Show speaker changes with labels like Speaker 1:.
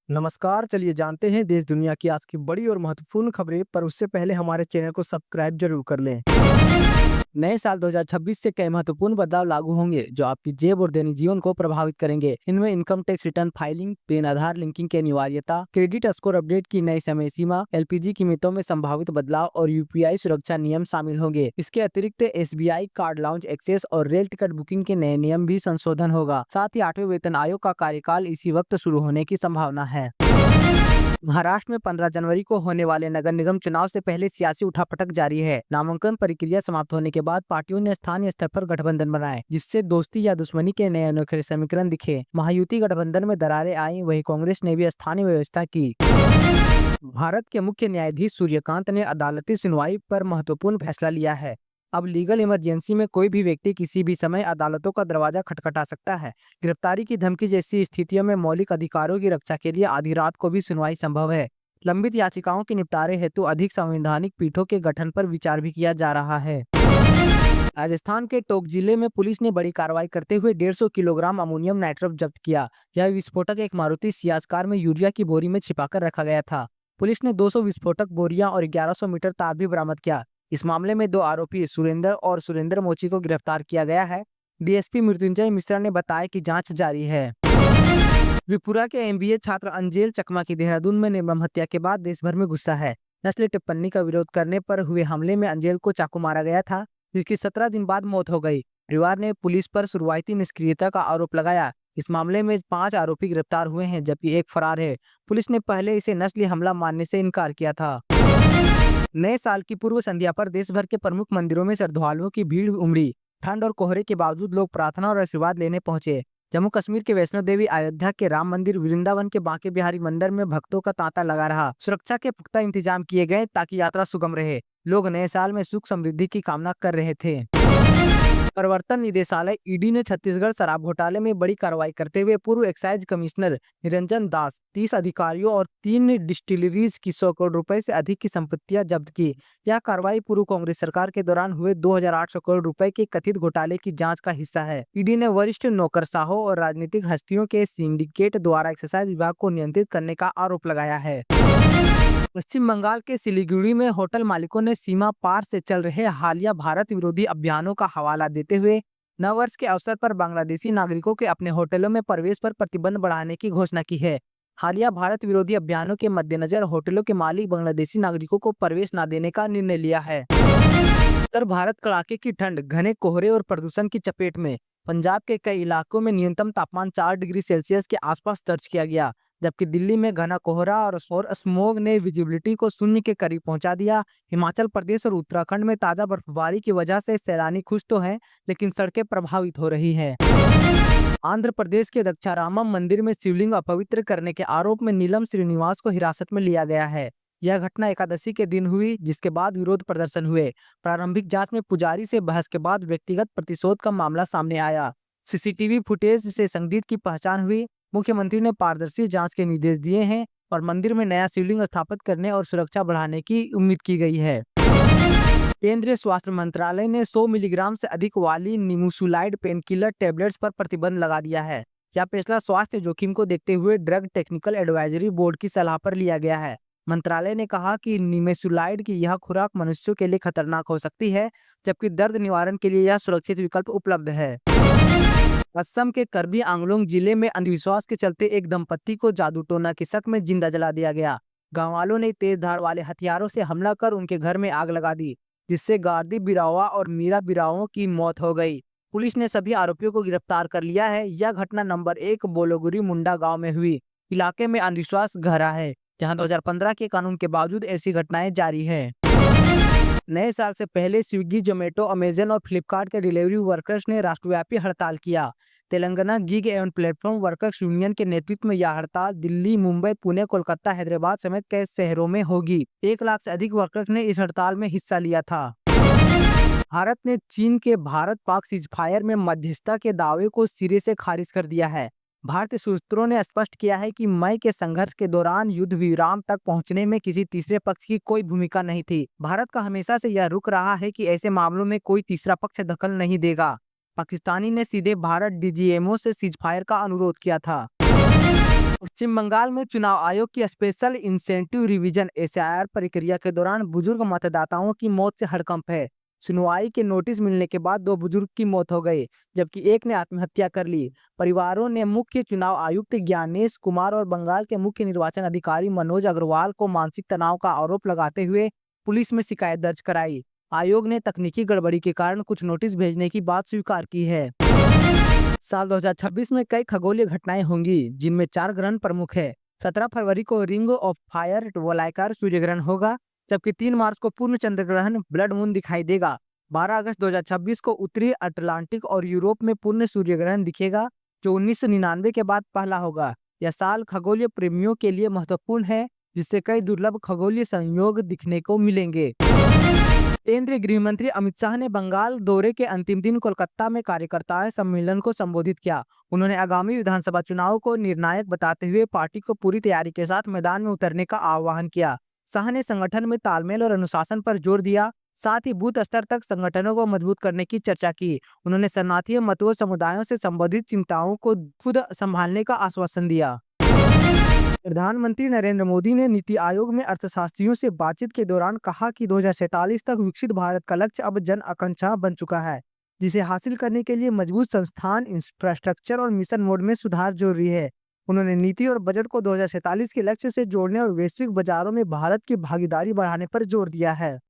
Speaker 1: नमस्कार, चलिए जानते हैं देश दुनिया की आज की बड़ी और महत्वपूर्ण खबरें, पर उससे पहले हमारे चैनल को सब्सक्राइब जरूर कर लें। नए साल 2026 से कई महत्वपूर्ण बदलाव लागू होंगे जो आपकी जेब और दैनिक जीवन को प्रभावित करेंगे। इनमें income tax return filing, PAN Aadhaar linking की अनिवार्यता, क्रेडिट स्कोर अपडेट की नई समय सीमा, एलपीजी कीमतों में संभावित बदलाव और यूपीआई सुरक्षा नियम शामिल होंगे। इसके अतिरिक्त एसबीआई कार्ड लाउंज एक्सेस और रेल टिकट बुकिंग के नए नियम भी संशोधन होगा। साथ ही 8वें वेतन आयोग का कार्यकाल इसी वक्त शुरू होने की संभावना है। महाराष्ट्र में 15 जनवरी को होने वाले नगर निगम चुनाव से पहले सियासी उठापटक जारी है। नामांकन प्रक्रिया समाप्त होने के बाद पार्टियों ने स्थानीय स्तर पर गठबंधन बनाए, जिससे दोस्ती या दुश्मनी के नए अनोखे समीकरण दिखे। महायुति गठबंधन में दरारें आई, वहीं कांग्रेस ने भी स्थानीय व्यवस्था की। भारत के मुख्य न्यायाधीश सूर्यकांत ने अदालती सुनवाई पर महत्वपूर्ण फैसला लिया है। अब लीगल इमरजेंसी में कोई भी व्यक्ति किसी भी समय अदालतों का दरवाजा खटखटा सकता है। गिरफ्तारी की धमकी जैसी स्थितियों में मौलिक अधिकारों की रक्षा के लिए आधी रात को भी सुनवाई संभव है। लंबित याचिकाओं के निपटारे हेतु अधिक संवैधानिक पीठों के गठन पर विचार भी किया जा रहा है। राजस्थान के टोंक जिले में पुलिस ने बड़ी कार्रवाई करते हुए 150 किलोग्राम अमोनियम नाइट्रेट जब्त किया। यह विस्फोटक एक मारुति सियाज कार में यूरिया की बोरी में छिपाकर रखा गया था। पुलिस ने 200 विस्फोटक बोरियां और 1100 मीटर तार भी बरामद किया। इस मामले में 2 आरोपी सुरेंद्र और सुरेंद्र मोची को गिरफ्तार किया गया है। डीएसपी मृत्युंजय मिश्रा ने बताया कि जांच जारी है। त्रिपुरा के एमबीए छात्र अंजेल चकमा की देहरादून में निर्मम हत्या के बाद देश भर में गुस्सा है। नस्ली टिप्पणी का विरोध करने पर हुए हमले में अंजेल को चाकू मारा गया था, जिसकी 17 दिन बाद मौत हो गई। परिवार ने पुलिस पर शुरुआती निष्क्रियता का आरोप लगाया। इस मामले में 5 आरोपी गिरफ्तार हुए हैं, जबकि एक फरार है। पुलिस ने पहले इसे नस्ली हमला मानने से इनकार किया था। नए साल की पूर्व संध्या पर देश भर के प्रमुख मंदिरों में श्रद्धालुओं की भीड़ उमड़ी। ठंड और कोहरे के बावजूद लोग प्रार्थना और आशीर्वाद लेने पहुंचे। जम्मू कश्मीर के वैष्णो देवी, अयोध्या के राम मंदिर, वृंदावन के बांके बिहारी मंदिर में भक्तों का तांता लगा रहा। सुरक्षा के पुख्ता इंतजाम किए गए ताकि यात्रा सुगम रहे। लोग नए साल में सुख समृद्धि की कामना कर रहे थे। प्रवर्तन निदेशालय ईडी ने छत्तीसगढ़ शराब घोटाले में बड़ी कार्रवाई करते हुए पूर्व एक्साइज कमिश्नर निरंजन दास, 30 अधिकारियों और 3 डिस्टिलरीज की 100 करोड़ रुपए से अधिक की संपत्तियां जब्त की। यह कार्रवाई पूर्व कांग्रेस सरकार के दौरान हुए 2800 करोड़ रुपए के कथित घोटाले की जांच का हिस्सा है। ईडी ने वरिष्ठ नौकरशाहों और राजनीतिक हस्तियों के सिंडिकेट द्वारा एक्साइज विभाग को नियंत्रित करने का आरोप लगाया है। पश्चिम बंगाल के सिलीगुड़ी में होटल मालिकों ने सीमा पार से चल रहे हालिया भारत विरोधी अभियानों का हवाला देते हुए नववर्ष के अवसर पर बांग्लादेशी नागरिकों के अपने होटलों में प्रवेश पर प्रतिबंध बढ़ाने की घोषणा की है। हालिया भारत विरोधी अभियानों के मद्देनजर होटलों के मालिक बांग्लादेशी नागरिकों को प्रवेश न देने का निर्णय लिया है। उत्तर भारत कड़ाके की ठंड, घने कोहरे और प्रदूषण की चपेट में। पंजाब के कई इलाकों में न्यूनतम तापमान 4 डिग्री सेल्सियस के आसपास दर्ज किया गया, जबकि दिल्ली में घना कोहरा और स्मोग ने विजिबिलिटी को शून्य के करीब पहुंचा दिया। हिमाचल प्रदेश और उत्तराखंड में ताजा बर्फबारी की वजह से सैलानी खुश तो हैं, लेकिन सड़कें प्रभावित हो रही हैं। आंध्र प्रदेश के द्राक्षारामम मंदिर में शिवलिंग अपवित्र करने के आरोप में नीलम श्रीनिवास को हिरासत में लिया गया है। यह घटना एकादशी के दिन हुई, जिसके बाद विरोध प्रदर्शन हुए। प्रारंभिक जांच में पुजारी से बहस के बाद व्यक्तिगत प्रतिशोध का मामला सामने आया। सीसीटीवी फुटेज से संदिग्ध की पहचान हुई। मुख्यमंत्री ने पारदर्शी जांच के निर्देश दिए हैं और मंदिर में नया शिवलिंग स्थापित करने और सुरक्षा बढ़ाने की उम्मीद की गई है। केंद्रीय स्वास्थ्य मंत्रालय ने 100 मिलीग्राम से अधिक वाली निमुसुलाइड पेनकिलर टैबलेट्स पर प्रतिबंध लगा दिया है। यह फैसला स्वास्थ्य जोखिम को देखते हुए ड्रग टेक्निकल एडवाइजरी बोर्ड की सलाह पर लिया गया है। मंत्रालय ने कहा कि निमेसुलाइड की यह खुराक मनुष्यों के लिए खतरनाक हो सकती है, जबकि दर्द निवारण के लिए यह सुरक्षित विकल्प उपलब्ध है। असम के कर्बी आंगलोंग जिले में अंधविश्वास के चलते एक दंपत्ति को जादू टोना के शक में जिंदा जला दिया गया। गांव वालों ने तेज धार वाले हथियारों से हमला कर उनके घर में आग लगा दी, जिससे गार्दी बिरावा और मीरा बिरावों की मौत हो गई। पुलिस ने सभी आरोपियों को गिरफ्तार कर लिया है। यह घटना नंबर 1 बोलोगुरी मुंडा गांव में हुई। इलाके में अंधविश्वास गहरा है, जहां 2015 के कानून के बावजूद ऐसी घटनाएं जारी है। नए साल से पहले स्विगी, जोमेटो, अमेजन और फ्लिपकार्ट के डिलीवरी वर्कर्स ने राष्ट्रव्यापी हड़ताल किया। तेलंगाना गिग एवं प्लेटफॉर्म वर्कर्स यूनियन के नेतृत्व में यह हड़ताल दिल्ली, मुंबई, पुणे, कोलकाता, हैदराबाद समेत कई शहरों में होगी। 1 लाख से अधिक वर्कर्स ने इस हड़ताल में हिस्सा लिया था। भारत ने चीन के भारत-पाक सीजफायर में मध्यस्थता के दावे को सिरे से खारिज कर दिया है। भारतीय सूत्रों ने स्पष्ट किया है कि मई के संघर्ष के दौरान युद्ध विराम तक पहुंचने में किसी तीसरे पक्ष की कोई भूमिका नहीं थी। भारत का हमेशा से यह रुख रहा है कि ऐसे मामलों में कोई तीसरा पक्ष दखल नहीं देगा। पाकिस्तानी ने सीधे भारत डीजीएमओ से सीजफायर का अनुरोध किया था। पश्चिम बंगाल में चुनाव आयोग की स्पेशल इंसेंटिव रिवीजन एसआईआर प्रक्रिया के दौरान बुजुर्ग मतदाताओं की मौत से हड़कंप है। सुनवाई के नोटिस मिलने के बाद 2 बुजुर्ग की मौत हो गई, जबकि एक ने आत्महत्या कर ली। परिवारों ने मुख्य चुनाव आयुक्त ज्ञानेश कुमार और बंगाल के मुख्य निर्वाचन अधिकारी मनोज अग्रवाल को मानसिक तनाव का आरोप लगाते हुए पुलिस में शिकायत दर्ज कराई। आयोग ने तकनीकी गड़बड़ी के कारण कुछ नोटिस भेजने की बात स्वीकार की है। साल 2026 में कई खगोलीय घटनाएं होंगी, जिनमें 4 ग्रहण प्रमुख है। 17 फरवरी को रिंग ऑफ फायर वलयाकार सूर्य ग्रहण होगा, जबकि 3 मार्च को पूर्ण चंद्र ग्रहण ब्लड मून दिखाई देगा। 12 अगस्त 2026 को उत्तरी अटलांटिक और यूरोप में पूर्ण सूर्य ग्रहण दिखेगा, जो 1999 के बाद पहला होगा। यह साल खगोलीय प्रेमियों के लिए महत्वपूर्ण है, जिससे कई दुर्लभ खगोलीय संयोग दिखने को मिलेंगे। केंद्रीय गृह मंत्री अमित शाह ने बंगाल दौरे के अंतिम दिन कोलकाता में कार्यकर्ता सम्मेलन को संबोधित किया। उन्होंने आगामी विधानसभा चुनाव को निर्णायक बताते हुए पार्टी को पूरी तैयारी के साथ मैदान में उतरने का आह्वान किया। शाह ने संगठन में तालमेल और अनुशासन पर जोर दिया, साथ ही बूथ स्तर तक संगठनों को मजबूत करने की चर्चा की। उन्होंने शरणार्थी मतुआ समुदायों से संबंधित चिंताओं को खुद संभालने का आश्वासन दिया। प्रधानमंत्री नरेंद्र मोदी ने नीति आयोग में अर्थशास्त्रियों से बातचीत के दौरान कहा कि 2047 तक विकसित भारत का लक्ष्य अब जन आकांक्षा बन चुका है, जिसे हासिल करने के लिए मजबूत संस्थान, इंफ्रास्ट्रक्चर और मिशन मोड में सुधार जरूरी है। उन्होंने नीति और बजट को 2047 के लक्ष्य से जोड़ने और वैश्विक बाजारों में भारत की भागीदारी बढ़ाने पर जोर दिया है।